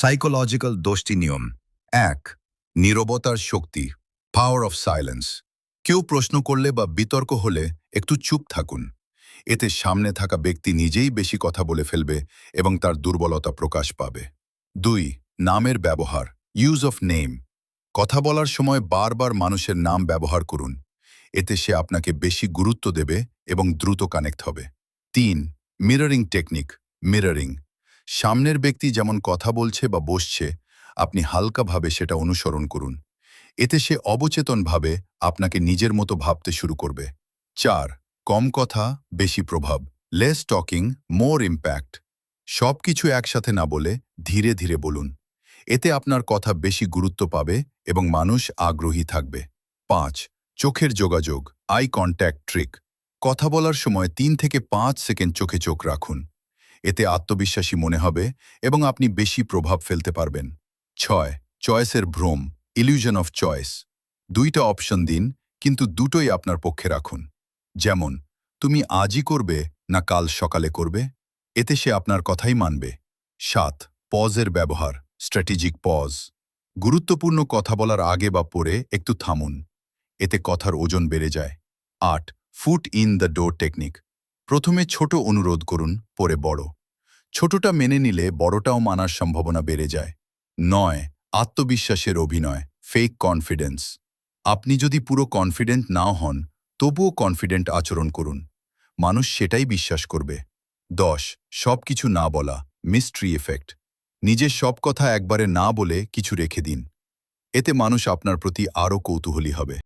psychological দোষটি নিয়ম ১ নীরবতার শক্তি power of silence কেউ প্রশ্ন করলে বা বিতর্ক হলে একটু চুপ থাকুন এতে সামনে থাকা ব্যক্তি নিজেই বেশি কথা বলে ফেলবে এবং তার দুর্বলতা প্রকাশ পাবে ২ নামের ব্যবহার ইউজ অফ নেম কথা বলার সময় বারবার মানুষের নাম ব্যবহার করুন এতে সে আপনাকে বেশি গুরুত্ব দেবে এবং দ্রুত কানেক্ট হবে ৩ মিররিং টেকনিক মিররিং সামনের ব্যক্তি যেমন কথা বলছে বা বসছে আপনি হালকাভাবে সেটা অনুসরণ করুন এতে সে অবচেতনভাবে আপনাকে নিজের মতো ভাবতে শুরু করবে ৪ কম কথা বেশি প্রভাব লেস টকিং মোর ইম্প্যাক্ট সব কিছু একসাথে না বলে ধীরে ধীরে বলুন এতে আপনার কথা বেশি গুরুত্ব পাবে এবং মানুষ আগ্রহী থাকবে ৫ চোখের যোগাযোগ আই কন্ট্যাক্ট ট্রিক কথা বলার সময় ৩ থেকে ৫ সেকেন্ড চোখে চোখ রাখুন এতে আত্মবিশ্বাসী মনে হবে এবং আপনি বেশি প্রভাব ফেলতে পারবেন ৬ চয়েসের ভ্রম ইলিউশন অফ চয়েস দুইটা অপশন দিন কিন্তু দুটোই আপনার পক্ষে রাখুন যেমন তুমি আজই করবে না কাল সকালে করবে এতে সে আপনার কথাই মানবে ৭ পজের ব্যবহার স্ট্র্যাটেজিক পজ গুরুত্বপূর্ণ কথা বলার আগে বা পরে একটু থামুন এতে কথার ওজন বেড়ে যায় ৮ foot in the door technique প্রথমে ছোট অনুরোধ করুন পরে বড় ছোটটা মেনে নিলে বড়টাও মানার সম্ভাবনা বেড়ে যায় ৯ আত্মবিশ্বাসের অভিনয় ফেক কনফিডেন্স আপনি যদি পুরো কনফিডেন্ট নাও হন তবুও কনফিডেন্ট আচরণ করুন মানুষ সেটাই বিশ্বাস করবে ১০ সব কিছু না বলা মিস্ট্রি এফেক্ট নিজের সব কথা একবারে না বলে কিছু রেখে দিন এতে মানুষ আপনার প্রতি আরও কৌতূহলী হবে